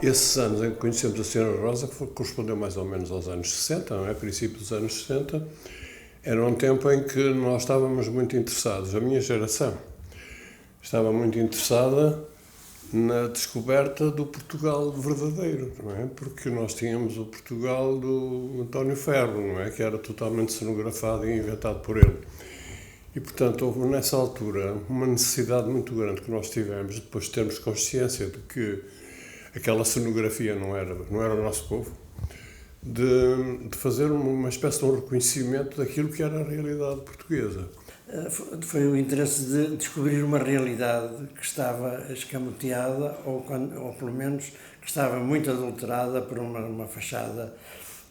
Esses anos em que conhecemos a Senhora Rosa, que correspondeu mais ou menos aos anos 60, não é? Princípio dos anos 60, era um tempo em que nós estávamos muito interessados, a minha geração estava muito interessada na descoberta do Portugal verdadeiro, não é? Porque nós tínhamos o Portugal do António Ferro, não é? Que era totalmente cenografado e inventado por ele. E, portanto, houve nessa altura uma necessidade muito grande que nós tivemos, depois de termos consciência de que aquela cenografia não era o nosso povo, de fazer uma espécie de um reconhecimento daquilo que era a realidade portuguesa. Foi o interesse de descobrir uma realidade que estava escamoteada, ou pelo menos que estava muito adulterada por uma fachada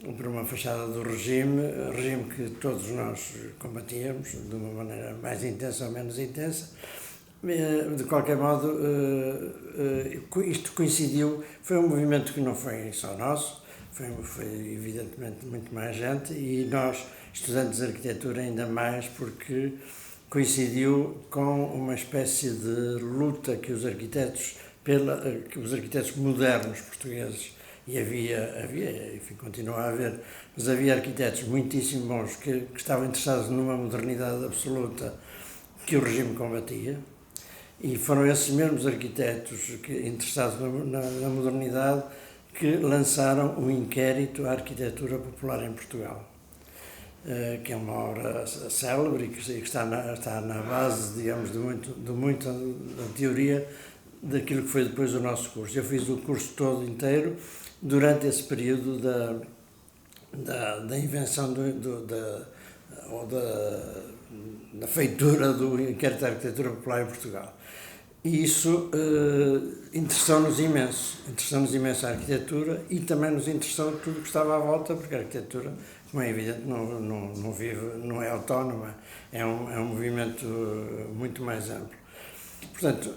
do regime que todos nós combatíamos, de uma maneira mais intensa ou menos intensa. De qualquer modo, isto coincidiu, foi um movimento que não foi só nosso, foi evidentemente muito mais gente, e nós, estudantes de arquitetura, ainda mais, porque coincidiu com uma espécie de luta que os arquitetos modernos portugueses, e havia, enfim, continua a haver, mas havia arquitetos muitíssimo bons que estavam interessados numa modernidade absoluta que o regime combatia, e foram esses mesmos arquitetos interessados na modernidade que lançaram o inquérito à arquitetura popular em Portugal, que é uma obra célebre e que está na base, digamos, de muita teoria daquilo que foi depois o nosso curso. Eu fiz o curso todo inteiro durante esse período da invenção da feitura do inquérito à arquitetura popular em Portugal. E isso interessou-nos imenso a arquitetura, e também nos interessou tudo o que estava à volta, porque a arquitetura, como é evidente, não é autónoma, é um movimento muito mais amplo. Portanto,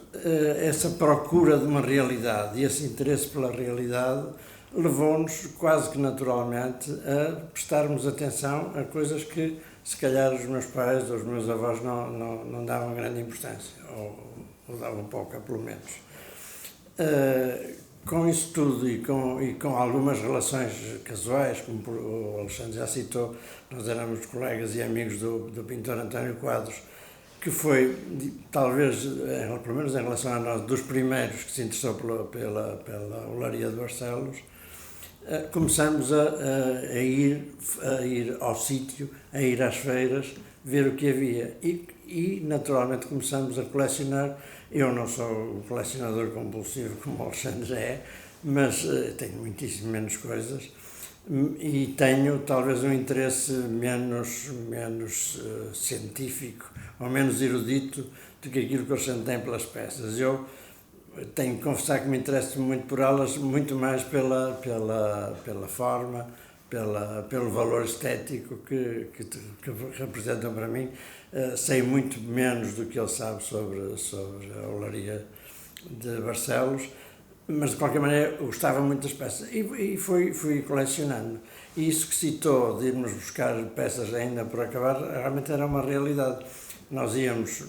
essa procura de uma realidade e esse interesse pela realidade levou-nos quase que naturalmente a prestarmos atenção a coisas que se calhar os meus pais ou os meus avós não davam grande importância, ou davam pouca, pelo menos. Com isso tudo e com algumas relações casuais, como o Alexandre já citou, nós éramos colegas e amigos do pintor António Quadros, que foi, talvez, pelo menos em relação a nós, dos primeiros que se interessou pela Olaria de Barcelos. Começamos a ir ao sítio, a ir às feiras, ver o que havia, e naturalmente começamos a colecionar. Eu não sou um colecionador compulsivo como o Alexandre é, mas tenho muitíssimo menos coisas, e tenho talvez um interesse menos científico ou menos erudito do que aquilo que o Alexandre tem pelas peças. Eu tenho que confessar que me interesso muito por elas, muito mais pela forma, pelo valor estético que representam para mim. Sei muito menos do que ele sabe sobre a Olaria de Barcelos, mas de qualquer maneira gostava muito das peças e fui colecionando. E isso que citou de irmos buscar peças ainda por acabar, realmente era uma realidade. Nós íamos,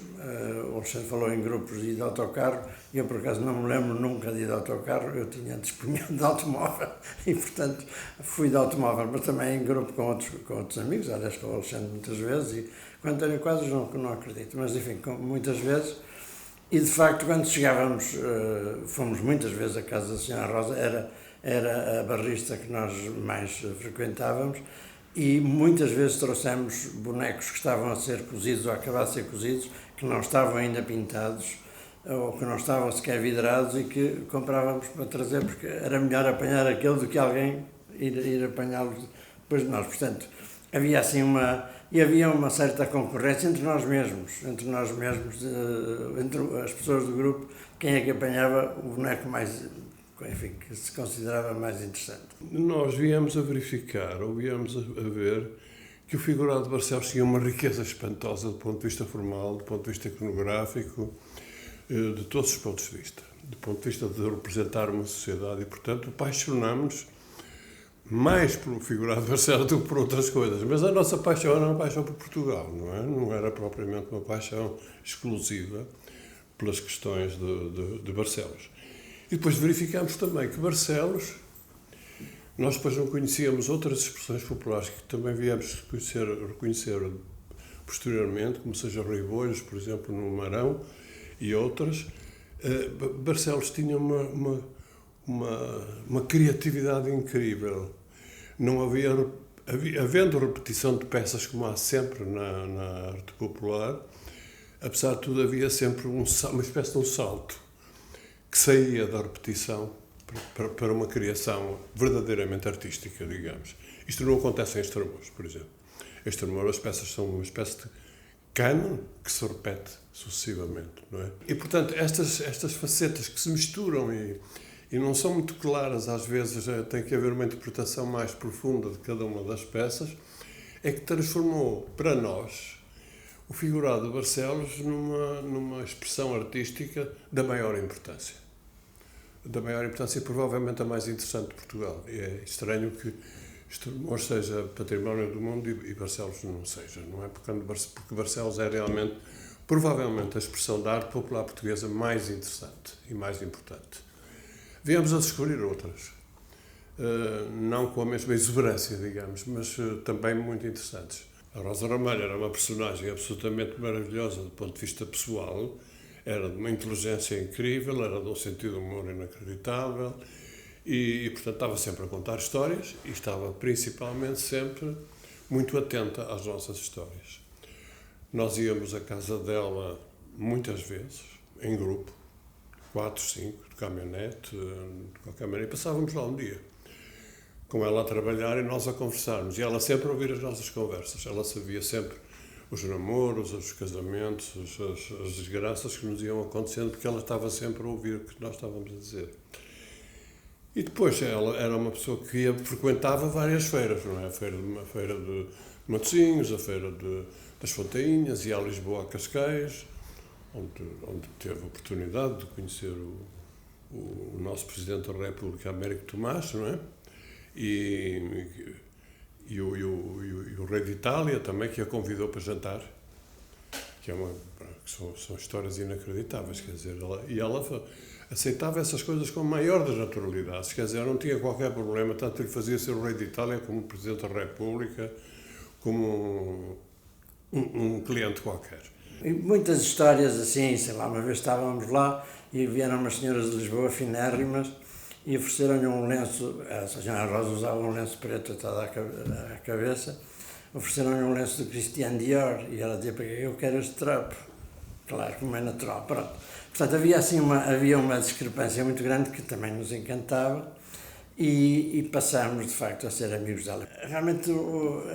o Alexandre falou em grupos de autocarro, e eu por acaso não me lembro nunca de ir de autocarro, eu tinha disponibilidade de automóvel e portanto fui de automóvel, mas também em grupo com outros amigos, aliás com o Alexandre muitas vezes, e com o António Quadros não acredito, mas enfim, muitas vezes. E de facto, quando chegávamos, fomos muitas vezes à casa da Senhora Rosa, era a barrista que nós mais frequentávamos, e muitas vezes trouxemos bonecos que estavam a ser cozidos ou a acabar de ser cozidos, que não estavam ainda pintados ou que não estavam sequer vidrados, e que comprávamos para trazer, porque era melhor apanhar aquele do que alguém ir apanhá-los depois de nós. Portanto, havia assim havia uma certa concorrência entre nós mesmos, entre as pessoas do grupo, quem é que apanhava o boneco mais, enfim, que se considerava mais interessante. Nós viemos a verificar, ou viemos a ver, que o figurado de Barcelos tinha uma riqueza espantosa do ponto de vista formal, do ponto de vista iconográfico, de todos os pontos de vista. Do ponto de vista de representar uma sociedade, e, portanto, apaixonámos mais pelo figurado de Barcelos do que por outras coisas. Mas a nossa paixão era uma paixão por Portugal, não é? Não era propriamente uma paixão exclusiva pelas questões de Barcelos. E depois verificámos também que Barcelos, nós depois não conhecíamos outras expressões populares que também viemos reconhecer posteriormente, como seja Ribolhos, por exemplo, no Marão, e outras. Barcelos tinha uma criatividade incrível. Não havendo repetição de peças como há sempre na arte popular, apesar de tudo havia sempre uma espécie de um salto que saía da repetição para uma criação verdadeiramente artística, digamos. Isto não acontece em Estremoz, por exemplo. Em Estremoz as peças são uma espécie de cânon que se repete sucessivamente, não é? E, portanto, estas facetas que se misturam e não são muito claras, às vezes tem que haver uma interpretação mais profunda de cada uma das peças, é que transformou para nós o figurado de Barcelos numa expressão artística da maior importância. Da maior importância e provavelmente a mais interessante de Portugal. É estranho que Estremoz seja património do mundo e Barcelos não seja, não é? Porque Barcelos é realmente, provavelmente, a expressão da arte popular portuguesa mais interessante e mais importante. Viemos a descobrir outras, não com a mesma exuberância, digamos, mas também muito interessantes. A Rosa Ramalho era uma personagem absolutamente maravilhosa do ponto de vista pessoal, era de uma inteligência incrível, era de um sentido de humor inacreditável e, portanto, estava sempre a contar histórias e estava, principalmente, sempre muito atenta às nossas histórias. Nós íamos à casa dela muitas vezes, em grupo, 4, 5, de caminhonete, de qualquer maneira, e passávamos lá um dia, com ela a trabalhar e nós a conversarmos, e ela sempre a ouvir as nossas conversas. Ela sabia sempre os namoros, os casamentos, as desgraças que nos iam acontecendo, porque ela estava sempre a ouvir o que nós estávamos a dizer. E depois ela era uma pessoa que frequentava várias feiras, não é? A feira de Matosinhos, a feira das Fontainhas, ia a Lisboa, a Cascais, onde teve a oportunidade de conhecer o nosso Presidente da República, Américo Tomás, não é? E o rei de Itália também, que a convidou para jantar, que são histórias inacreditáveis, quer dizer, ela aceitava essas coisas com a maior das naturalidades, quer dizer, não tinha qualquer problema, tanto lhe fazia ser o rei de Itália como o Presidente da República, como um cliente qualquer. E muitas histórias assim, sei lá, uma vez estávamos lá e vieram umas senhoras de Lisboa finérrimas e ofereceram-lhe um lenço, a senhora Rosa usava um lenço preto atado à cabeça, ofereceram-lhe um lenço do Christian Dior e ela dizia, para que eu quero este trapo? Claro, como é natural, pronto. Portanto, havia uma discrepância muito grande que também nos encantava e passámos, de facto, a ser amigos dela. Realmente,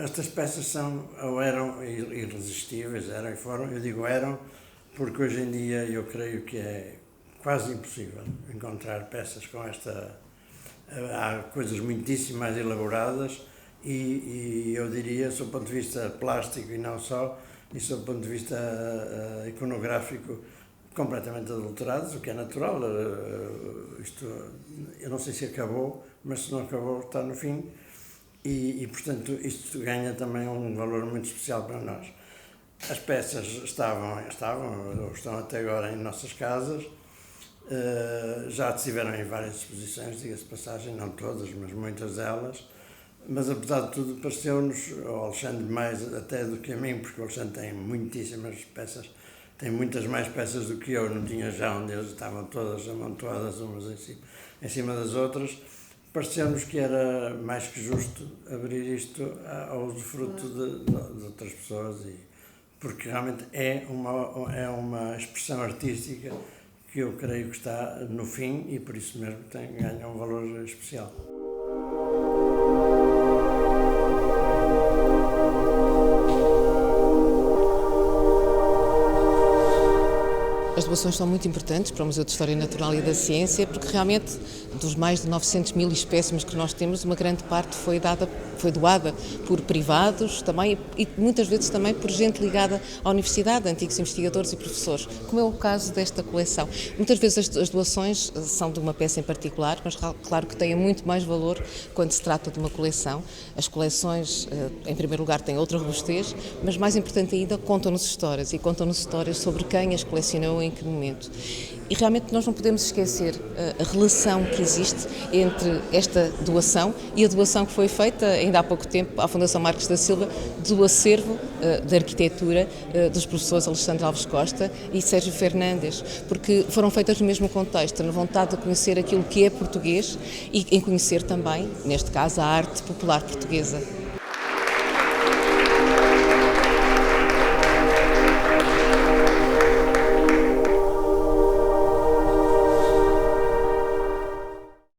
estas peças eram irresistíveis, eram e foram, eu digo eram, porque hoje em dia eu creio que é quase impossível encontrar peças com esta... Há coisas muitíssimo mais elaboradas e eu diria, sob o ponto de vista plástico e não só, e sob o ponto de vista iconográfico, completamente adulterados, o que é natural. Isto, eu não sei se acabou, mas se não acabou, está no fim e portanto, isto ganha também um valor muito especial para nós. As peças estavam ou estão até agora em nossas casas, já estiveram em várias exposições, diga-se de passagem, não todas, mas muitas delas, mas apesar de tudo pareceu-nos, ao Alexandre mais até do que a mim, porque o Alexandre tem muitíssimas peças, tem muitas mais peças do que eu, não tinha já onde eles estavam todas amontoadas umas em cima das outras, pareceu-nos que era mais que justo abrir isto ao usufruto de outras pessoas, porque realmente é uma expressão artística que eu creio que está no fim e por isso mesmo ganha um valor especial. As doações são muito importantes para o Museu de História Natural e da Ciência porque realmente dos mais de 900 mil espécimes que nós temos, uma grande parte foi doada por privados também e muitas vezes também por gente ligada à universidade, antigos investigadores e professores, como é o caso desta coleção. Muitas vezes as doações são de uma peça em particular, mas claro que têm muito mais valor quando se trata de uma coleção. As coleções, em primeiro lugar, têm outra robustez, mas mais importante ainda, contam-nos histórias e contam-nos histórias sobre quem as colecionou em que momento. E realmente nós não podemos esquecer a relação que existe entre esta doação e a doação que foi feita ainda há pouco tempo à Fundação Marques da Silva do acervo de arquitetura dos professores Alexandre Alves Costa e Sérgio Fernandes, porque foram feitas no mesmo contexto, na vontade de conhecer aquilo que é português e em conhecer também, neste caso, a arte popular portuguesa.